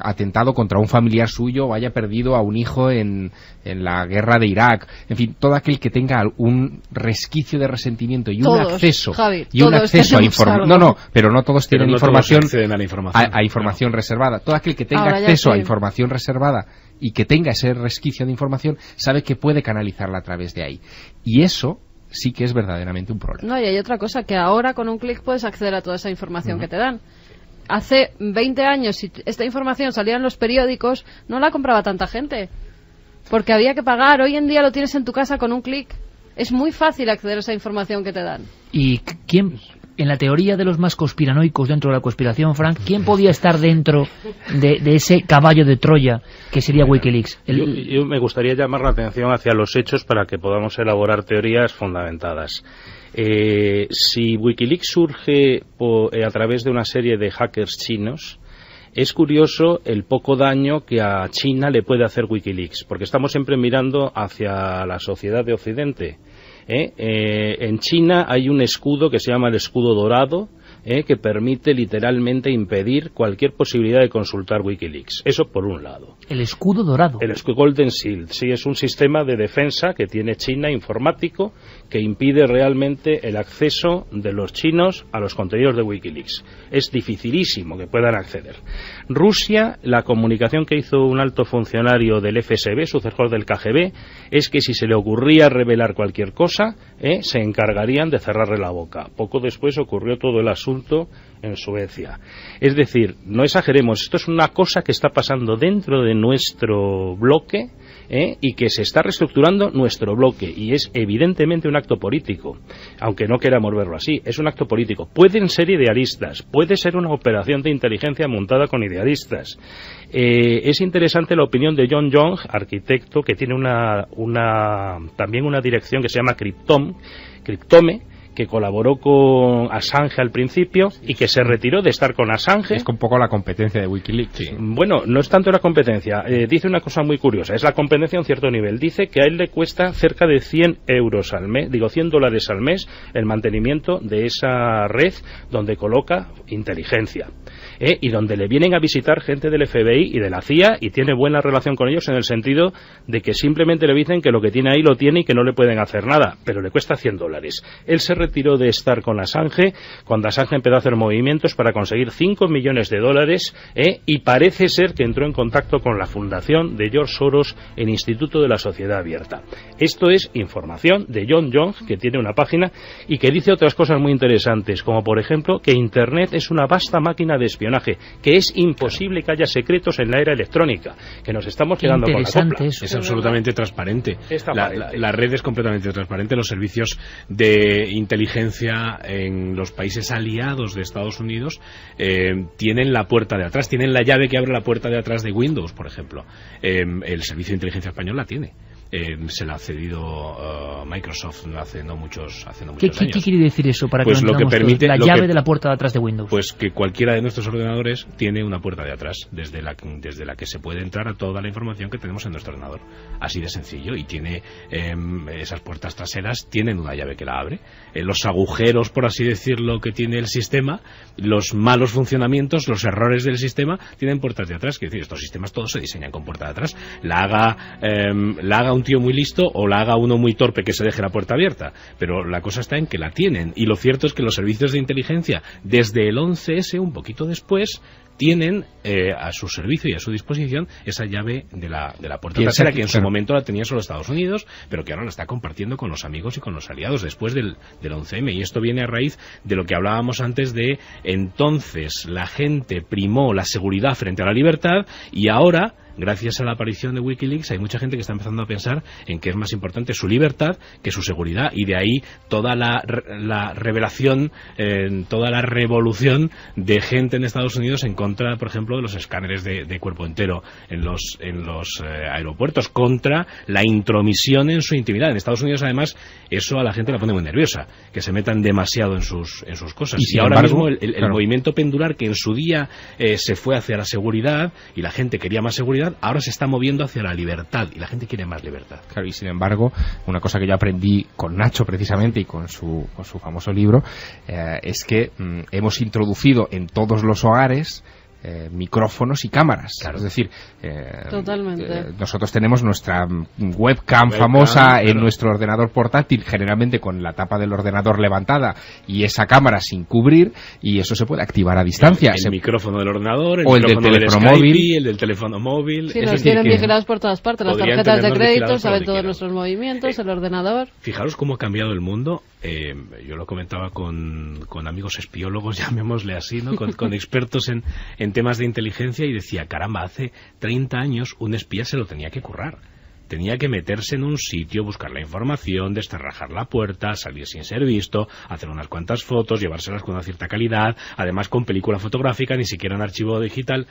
atentado contra un familiar suyo o haya perdido a un hijo en la guerra de Irak, en fin, todo aquel que tenga un resquicio de resentimiento y un acceso a información. No, pero no todos tienen información a información reservada. Todo aquel que tenga acceso a información reservada y que tenga ese resquicio de información sabe que puede canalizarla a través de ahí. Y eso sí que es verdaderamente un problema. No, y hay otra cosa, que ahora con un clic puedes acceder a toda esa información que te dan. hace 20 años, si esta información salía en los periódicos, no la compraba tanta gente. Porque había que pagar. Hoy en día lo tienes en tu casa con un clic. Es muy fácil acceder a esa información que te dan. ¿Y quién, en la teoría de los más conspiranoicos dentro de la conspiración, Frank, quién podía estar dentro de ese caballo de Troya que sería Wikileaks? Yo me gustaría llamar la atención hacia los hechos para que podamos elaborar teorías fundamentadas. Si Wikileaks surge a través de una serie de hackers chinos, es curioso el poco daño que a China le puede hacer Wikileaks, porque estamos siempre mirando hacia la sociedad de Occidente. En China hay un escudo que se llama el escudo dorado, que permite literalmente impedir cualquier posibilidad de consultar Wikileaks. Eso por un lado. El escudo dorado. El Golden Shield, sí, es un sistema de defensa que tiene China, informático, que impide realmente el acceso de los chinos a los contenidos de Wikileaks. Es dificilísimo que puedan acceder. Rusia, la comunicación que hizo un alto funcionario del FSB, sucesor del KGB, es que si se le ocurría revelar cualquier cosa, se encargarían de cerrarle la boca. Poco después ocurrió todo el asunto en Suecia. Es decir, no exageremos, esto es una cosa que está pasando dentro de nuestro bloque, y que se está reestructurando nuestro bloque, y es evidentemente un acto político, aunque no queramos verlo así, es un acto político. Pueden ser idealistas, puede ser una operación de inteligencia montada con idealistas. Es interesante la opinión de John Young, arquitecto, que tiene también una dirección que se llama Cryptome, que colaboró con Assange al principio y que se retiró de estar con Assange. Es un poco la competencia de Wikileaks. Sí. Bueno, no es tanto la competencia. Dice una cosa muy curiosa. Es la competencia a un cierto nivel. Dice que a él le cuesta cerca de 100 euros al mes, $100 al mes, el mantenimiento de esa red donde coloca inteligencia. Y donde le vienen a visitar gente del FBI y de la CIA y tiene buena relación con ellos en el sentido de que simplemente le dicen que lo que tiene ahí lo tiene y que no le pueden hacer nada, pero le cuesta $100. Él se retiró de estar con Assange cuando Assange empezó a hacer movimientos para conseguir $5 millones, y parece ser que entró en contacto con la fundación de George Soros, el Instituto de la Sociedad Abierta. Esto es información de John Young, que tiene una página y que dice otras cosas muy interesantes, como por ejemplo que Internet es una vasta máquina de espionaje, que es imposible que haya secretos en la era electrónica, que nos estamos quedando con la copla. Es absolutamente transparente. La red es completamente transparente. Los servicios de inteligencia en los países aliados de Estados Unidos tienen la puerta de atrás, tienen la llave que abre la puerta de atrás de Windows, por ejemplo. El servicio de inteligencia español la tiene. Se la ha cedido Microsoft hace no muchos años. ¿Qué quiere decir eso para pues que lo entendamos todos? La llave de la puerta de atrás de Windows. Pues que cualquiera de nuestros ordenadores tiene una puerta de atrás desde la que se puede entrar a toda la información que tenemos en nuestro ordenador. Así de sencillo. Y tiene esas puertas traseras tienen una llave que la abre. Los agujeros, por así decirlo, que tiene el sistema, los malos funcionamientos, los errores del sistema, tienen puertas de atrás. Es decir, estos sistemas todos se diseñan con puerta de atrás. La haga un tío muy listo o la haga uno muy torpe que se deje la puerta abierta, pero la cosa está en que la tienen, y lo cierto es que los servicios de inteligencia desde el 11S, un poquito después, tienen a su servicio y a su disposición esa llave de la puerta trasera, que en su momento la tenía solo Estados Unidos, pero que ahora la está compartiendo con los amigos y con los aliados después del 11M, y esto viene a raíz de lo que hablábamos antes de entonces la gente primó la seguridad frente a la libertad, y ahora, gracias a la aparición de Wikileaks, hay mucha gente que está empezando a pensar en que es más importante su libertad que su seguridad, y de ahí toda la revelación, toda la revolución de gente en Estados Unidos en contra, por ejemplo, de los escáneres de cuerpo entero en los aeropuertos, contra la intromisión en su intimidad. En Estados Unidos, además, eso a la gente la pone muy nerviosa, que se metan demasiado en sus cosas. Y ahora mismo el movimiento pendular, que en su día se fue hacia la seguridad y la gente quería más seguridad, ahora se está moviendo hacia la libertad, y la gente quiere más libertad. Claro, y sin embargo, una cosa que yo aprendí con Nacho precisamente y con su famoso libro, es que hemos introducido en todos los hogares micrófonos y cámaras. Claro. Es decir, nosotros tenemos nuestra webcam famosa en nuestro ordenador portátil, generalmente con la tapa del ordenador levantada y esa cámara sin cubrir, y eso se puede activar a distancia. El micrófono del ordenador, o el del teléfono móvil, el del teléfono móvil. Sí, nos tienen vigilados por todas partes, las tarjetas de crédito, saben todos nuestros movimientos, el ordenador. Fijaros cómo ha cambiado el mundo Yo lo comentaba con amigos espiólogos, llamémosle así, ¿no? Con expertos en temas de inteligencia, y decía, caramba, hace 30 años un espía se lo tenía que currar. Tenía que meterse en un sitio, buscar la información, descerrajar la puerta, salir sin ser visto, hacer unas cuantas fotos, llevárselas con una cierta calidad, además con película fotográfica, ni siquiera en archivo digital.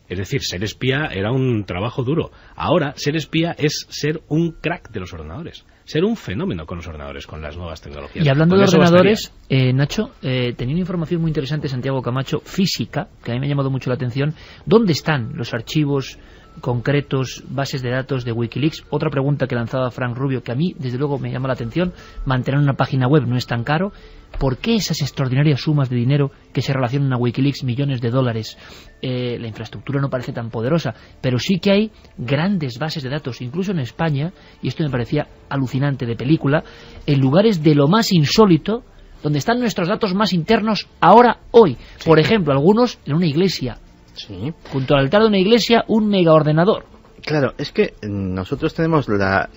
Es decir, ser espía era un trabajo duro. Ahora, ser espía es ser un crack de los ordenadores. Ser un fenómeno con los ordenadores, con las nuevas tecnologías. Y hablando de ordenadores, Nacho, tenía una información muy interesante Santiago Camacho, física, que a mí me ha llamado mucho la atención. ¿Dónde están los archivos concretos, bases de datos de Wikileaks? Otra pregunta que lanzaba Frank Rubio, que a mí, desde luego, me llama la atención. Mantener una página web no es tan caro. ¿Por qué esas extraordinarias sumas de dinero que se relacionan a Wikileaks, millones de dólares? La infraestructura no parece tan poderosa, pero sí que hay grandes bases de datos, incluso en España, y esto me parecía alucinante, de película, en lugares de lo más insólito, donde están nuestros datos más internos ahora, hoy. Sí. Por ejemplo, algunos en una iglesia. Sí. Junto al altar de una iglesia, un megaordenador. Claro, es que nosotros tenemos la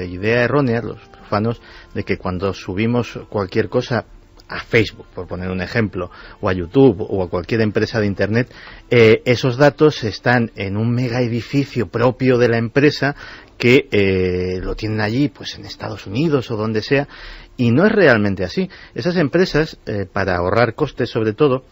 idea errónea, los profanos, de que cuando subimos cualquier cosa a Facebook, por poner un ejemplo, o a YouTube, o a cualquier empresa de Internet, esos datos están en un mega edificio propio de la empresa que lo tienen allí, pues en Estados Unidos o donde sea, y no es realmente así. Esas empresas, para ahorrar costes sobre todo,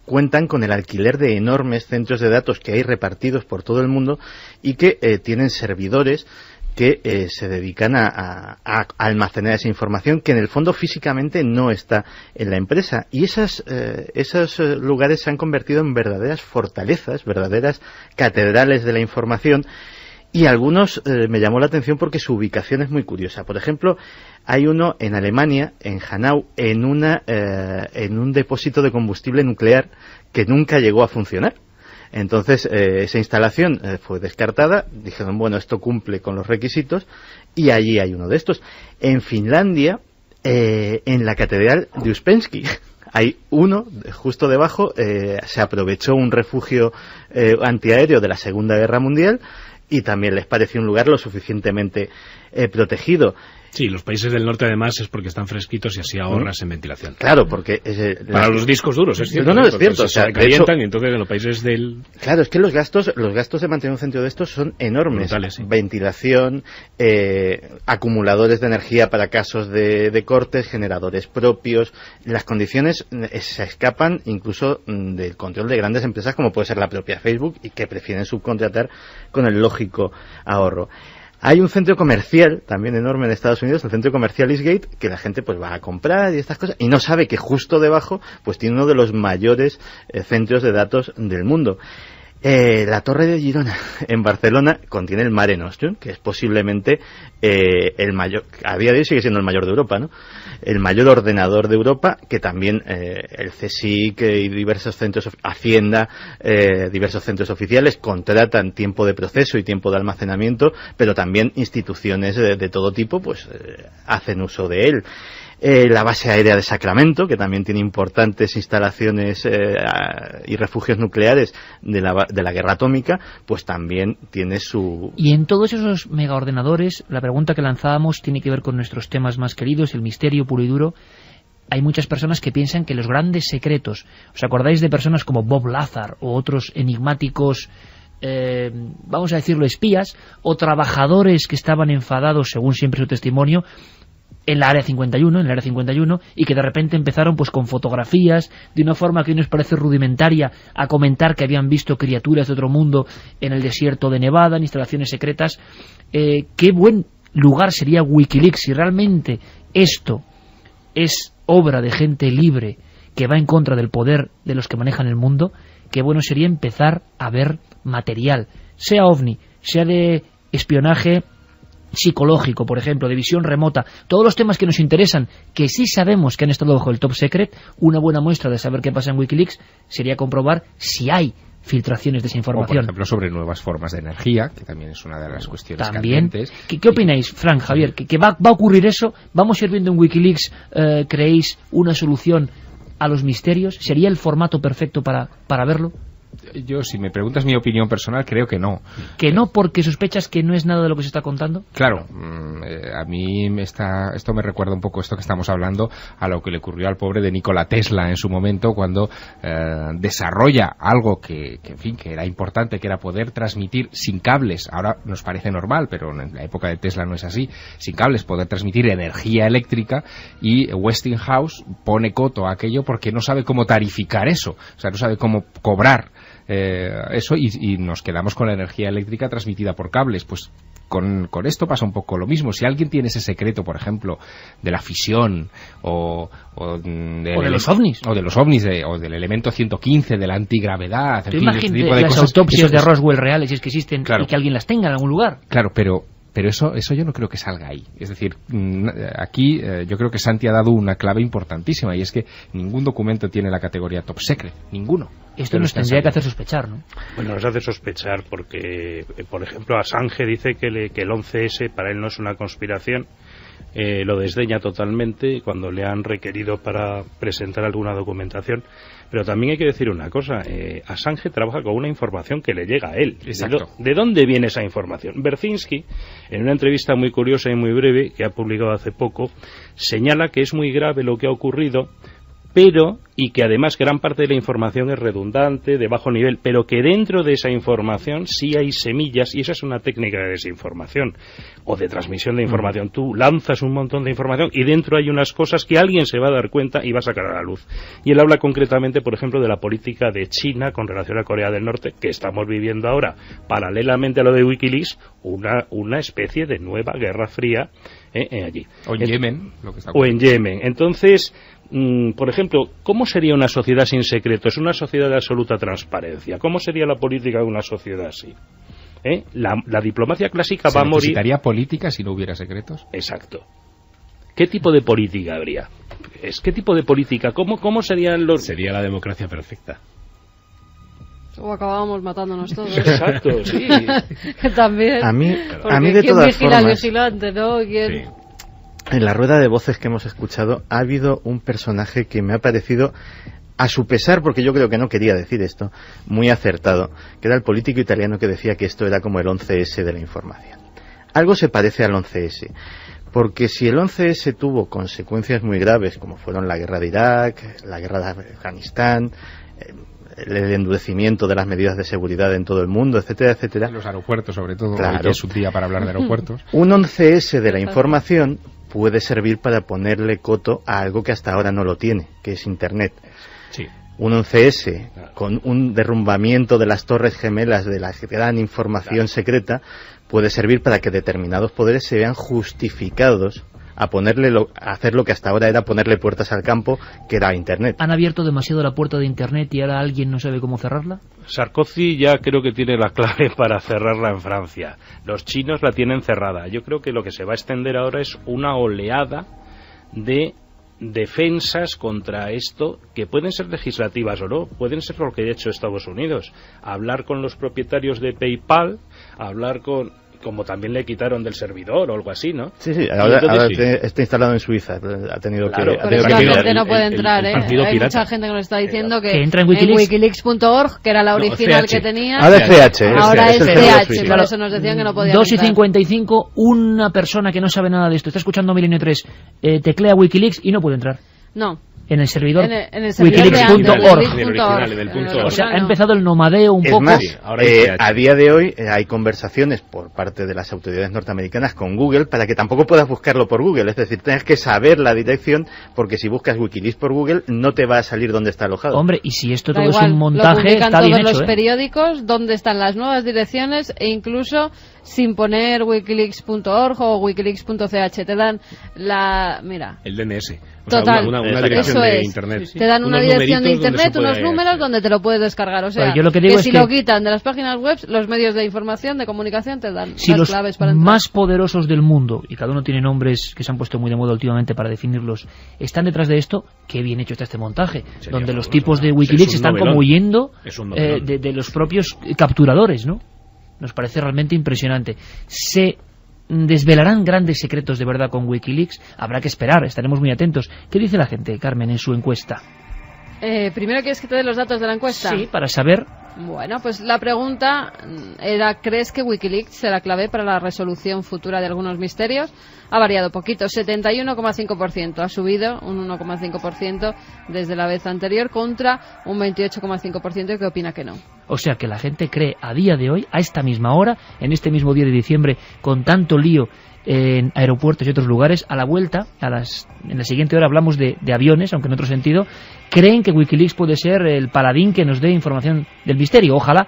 cuentan con el alquiler de enormes centros de datos que hay repartidos por todo el mundo y que tienen servidores que se dedican a almacenar esa información que en el fondo físicamente no está en la empresa. Y esos lugares se han convertido en verdaderas fortalezas, verdaderas catedrales de la información. Y algunos me llamó la atención porque su ubicación es muy curiosa. Por ejemplo, hay uno en Alemania, en Hanau, en un depósito de combustible nuclear que nunca llegó a funcionar. Entonces, esa instalación fue descartada, dijeron, bueno, esto cumple con los requisitos, y allí hay uno de estos. En Finlandia, en la catedral de Uspensky, hay uno, justo debajo, se aprovechó un refugio antiaéreo de la Segunda Guerra Mundial, y también les pareció un lugar lo suficientemente protegido. Sí, los países del norte además es porque están fresquitos y así ahorras en ventilación. Claro, porque... Para los discos duros, es cierto. No, es cierto. Se calientan, y entonces en los países del... Claro, es que los gastos de mantener un centro de estos son enormes. Brutales, sí. Ventilación, acumuladores de energía para casos de cortes, generadores propios. Las condiciones se escapan incluso del control de grandes empresas como puede ser la propia Facebook, y que prefieren subcontratar con el lógico ahorro. Hay un centro comercial también enorme en Estados Unidos, el centro comercial Eastgate, que la gente pues va a comprar y estas cosas, y no sabe que justo debajo pues tiene uno de los mayores centros de datos del mundo. La Torre de Girona, en Barcelona, contiene el Mare Nostrum, que es posiblemente el mayor, a día de hoy sigue siendo el mayor de Europa, ¿no? El mayor ordenador de Europa, que también el CSIC y diversos centros, Hacienda, diversos centros oficiales contratan tiempo de proceso y tiempo de almacenamiento, pero también instituciones de todo tipo pues hacen uso de él. La base aérea de Sacramento, que también tiene importantes instalaciones y refugios nucleares de la guerra atómica, pues también tiene su... Y en todos esos megaordenadores, la pregunta que lanzábamos tiene que ver con nuestros temas más queridos, el misterio puro y duro. Hay muchas personas que piensan que los grandes secretos... ¿Os acordáis de personas como Bob Lazar o otros enigmáticos... vamos a decirlo, espías o trabajadores que estaban enfadados, según siempre su testimonio, en el área 51, y que de repente empezaron pues con fotografías, de una forma que hoy nos parece rudimentaria, a comentar que habían visto criaturas de otro mundo en el desierto de Nevada, en instalaciones secretas? Qué buen lugar sería Wikileaks si realmente esto es obra de gente libre que va en contra del poder de los que manejan el mundo. Qué bueno sería empezar a ver material, sea OVNI, sea de espionaje psicológico, por ejemplo, de visión remota, todos los temas que nos interesan, que sí sabemos que han estado bajo el top secret. Una buena muestra de saber qué pasa en Wikileaks sería comprobar si hay filtraciones de esa información. O, por ejemplo, sobre nuevas formas de energía, que también es una de las cuestiones también candentes. ¿Qué opináis, Frank, Javier? ¿Que va a ocurrir eso? ¿Vamos a ir viendo en Wikileaks, creéis, una solución a los misterios? ¿Sería el formato perfecto para verlo? Yo, si me preguntas mi opinión personal, creo que no. ¿Que no porque sospechas que no es nada de lo que se está contando? Claro, A mí esto me recuerda un poco esto que estamos hablando a lo que le ocurrió al pobre de Nikola Tesla en su momento cuando desarrolla algo que era importante, que era poder transmitir sin cables. Ahora nos parece normal, pero en la época de Tesla no es así. Sin cables, poder transmitir energía eléctrica, y Westinghouse pone coto a aquello porque no sabe cómo tarificar eso, o sea, no sabe cómo cobrar eso, y nos quedamos con la energía eléctrica transmitida por cables. Pues con esto pasa un poco lo mismo. Si alguien tiene ese secreto, por ejemplo, de la fisión o de los ovnis, o del elemento 115, de la antigravedad, imagínate este las autopsias de Roswell reales, si es que existen, claro, y que alguien las tenga en algún lugar. Claro, pero eso yo no creo que salga ahí. Es decir, aquí yo creo que Santi ha dado una clave importantísima, y es que ningún documento tiene la categoría top secret, ninguno. Esto nos tendría que hacer sospechar, ¿no? Bueno, nos hace sospechar porque, por ejemplo, Assange dice que el 11S para él no es una conspiración. Lo desdeña totalmente cuando le han requerido para presentar alguna documentación. Pero también hay que decir una cosa, Assange trabaja con una información que le llega a él. Exacto. ¿De dónde viene esa información? Berzinski, en una entrevista muy curiosa y muy breve que ha publicado hace poco, señala que es muy grave lo que ha ocurrido, y que además gran parte de la información es redundante, de bajo nivel, pero que dentro de esa información sí hay semillas, y esa es una técnica de desinformación o de transmisión de información. Tú lanzas un montón de información y dentro hay unas cosas que alguien se va a dar cuenta y va a sacar a la luz. Y él habla concretamente, por ejemplo, de la política de China con relación a Corea del Norte, que estamos viviendo ahora, paralelamente a lo de Wikileaks, una especie de nueva guerra fría allí. O en Yemen, lo que está ocurriendo. O en Yemen. Entonces, por ejemplo, ¿cómo sería una sociedad sin secretos? Una sociedad de absoluta transparencia. ¿Cómo sería la política de una sociedad así? La diplomacia clásica va a morir. ¿Necesitaría política si no hubiera secretos? Exacto. ¿Qué tipo de política habría? ¿Qué tipo de política? ¿Cómo serían los...? Sería la democracia perfecta. O acabábamos matándonos todos. Exacto, sí. También. A mí de ¿quién todas vigila formas, al vigilante, no? ¿Quién...? Sí. En la rueda de voces que hemos escuchado ha habido un personaje que me ha parecido, a su pesar, porque yo creo que no quería decir esto, muy acertado, que era el político italiano que decía que esto era como el 11S de la información. Algo se parece al 11S, porque si el 11S tuvo consecuencias muy graves, como fueron la guerra de Irak, la guerra de Afganistán, el endurecimiento de las medidas de seguridad en todo el mundo, etcétera, etcétera. Los aeropuertos, sobre todo, claro. que es un día para hablar de aeropuertos. Un 11S de la información puede servir para ponerle coto a algo que hasta ahora no lo tiene, que es Internet. Sí. Un 11S con un derrumbamiento de las torres gemelas de la gran información secreta puede servir para que determinados poderes se vean justificados a hacer lo que hasta ahora era ponerle puertas al campo, que era Internet. ¿Han abierto demasiado la puerta de Internet y ahora alguien no sabe cómo cerrarla? Sarkozy ya creo que tiene la clave para cerrarla en Francia. Los chinos la tienen cerrada. Yo creo que lo que se va a extender ahora es una oleada de defensas contra esto, que pueden ser legislativas o no, pueden ser lo que ha hecho Estados Unidos. Hablar con los propietarios de PayPal, hablar como también le quitaron del servidor o algo así, ¿no? Sí, ahora está instalado en Suiza, ha tenido claro, que... Pero esta gente no puede entrar, Hay mucha gente que nos está diciendo que entra en wikileaks.org, que era la original que tenía, ahora es CH. Ahora es CH, por eso nos decían que no podían 2:55, una persona que no sabe nada de esto, está escuchando Milenio 3, teclea Wikileaks y no puede entrar. No. En el servidor, wikileaks.org. O sea, ha empezado el nomadeo un poco. Más, a día de hoy hay conversaciones por parte de las autoridades norteamericanas con Google para que tampoco puedas buscarlo por Google. Es decir, tienes que saber la dirección, porque si buscas Wikileaks por Google no te va a salir dónde está alojado. Hombre, y si esto todo es un montaje, está bien hecho. Todos los periódicos dónde están las nuevas direcciones, e incluso sin poner wikileaks.org o wikileaks.ch te dan el DNS. Total, una dirección de Internet. Te dan una dirección de Internet, unos números donde te lo puedes descargar. O sea, yo lo que digo es si lo quitan de las páginas web, los medios de información, de comunicación, te dan las claves para entrar. Si los más poderosos del mundo, y cada uno tiene nombres que se han puesto muy de moda últimamente para definirlos, están detrás de esto, qué bien hecho está este montaje, donde los tipos de Wikileaks están como huyendo de los propios capturadores, ¿no? Nos parece realmente impresionante. Se desvelarán grandes secretos de verdad con Wikileaks. Habrá que esperar, estaremos muy atentos. ¿Qué dice la gente, Carmen, en su encuesta? Primero, ¿quieres que te dé los datos de la encuesta? Sí, para saber Bueno, pues la pregunta era, ¿crees que Wikileaks será clave para la resolución futura de algunos misterios? Ha variado poquito, 71,5%, ha subido un 1,5% desde la vez anterior contra un 28,5% que opina que no. O sea que la gente cree a día de hoy, a esta misma hora, en este mismo día de diciembre, con tanto lío en aeropuertos y otros lugares, a la vuelta, en la siguiente hora hablamos de aviones, aunque en otro sentido, creen que Wikileaks puede ser el paladín que nos dé información del misterio. Ojalá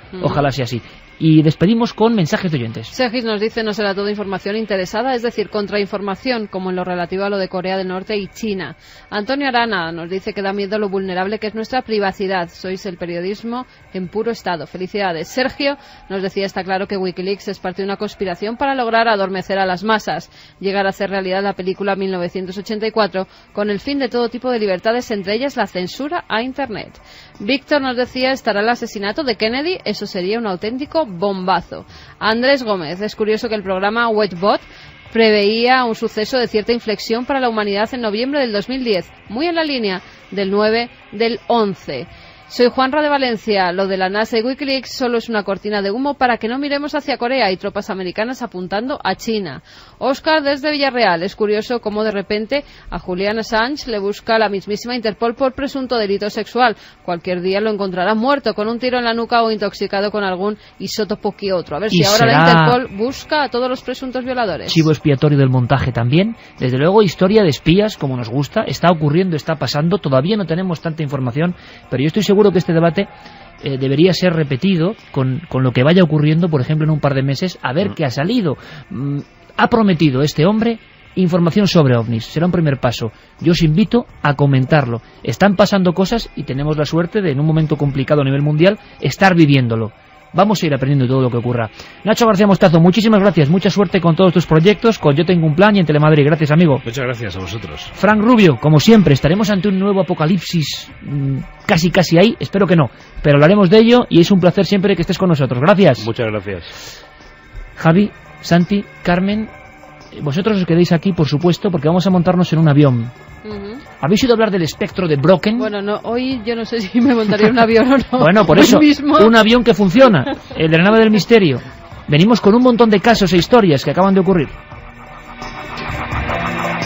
sea así. Y despedimos con mensajes de oyentes. Sergis nos dice, no será toda información interesada, es decir, contrainformación, como en lo relativo a lo de Corea del Norte y China. Antonio Arana nos dice que da miedo lo vulnerable que es nuestra privacidad. Sois el periodismo en puro estado. Felicidades. Sergio nos decía, está claro que Wikileaks es parte de una conspiración para lograr adormecer a las masas, llegar a hacer realidad la película 1984, con el fin de todo tipo de libertades, entre ellas la censura a Internet. Víctor nos decía, ¿estará el asesinato de Kennedy? Eso sería un auténtico bombazo. Andrés Gómez, es curioso que el programa Wedgebot preveía un suceso de cierta inflexión para la humanidad en noviembre del 2010, muy en la línea del 9 del 11. Soy Juanra de Valencia. Lo de la NASA y Wikileaks solo es una cortina de humo para que no miremos hacia Corea y tropas americanas apuntando a China. Óscar desde Villarreal. Es curioso cómo de repente a Julian Assange le busca la mismísima Interpol por presunto delito sexual. Cualquier día lo encontrará muerto con un tiro en la nuca o intoxicado con algún isótopo que otro. A ver si ahora la Interpol busca a todos los presuntos violadores. Chivo expiatorio del montaje también. Desde luego, historia de espías, como nos gusta. Está ocurriendo, está pasando. Todavía no tenemos tanta información, pero yo estoy seguro que este debate debería ser repetido con lo que vaya ocurriendo, por ejemplo, en un par de meses, a ver qué ha salido. Ha prometido este hombre información sobre ovnis. Será un primer paso. Yo os invito a comentarlo. Están pasando cosas y tenemos la suerte de, en un momento complicado a nivel mundial, estar viviéndolo. Vamos a ir aprendiendo todo lo que ocurra. Nacho García Mostazo, muchísimas gracias. Mucha suerte con todos tus proyectos, con Yo Tengo un Plan y en Telemadrid. Gracias, amigo. Muchas gracias a vosotros. Frank Rubio, como siempre, estaremos ante un nuevo apocalipsis casi ahí. Espero que no, pero hablaremos de ello y es un placer siempre que estés con nosotros. Gracias. Muchas gracias. Javi, Santi, Carmen, vosotros os quedéis aquí, por supuesto, porque vamos a montarnos en un avión. ¿Habéis oído hablar del espectro de Brocken? Bueno, no, hoy yo no sé si me montaría en un avión o no. Bueno, por eso, un avión que funciona, el de la nave del misterio. Venimos con un montón de casos e historias que acaban de ocurrir.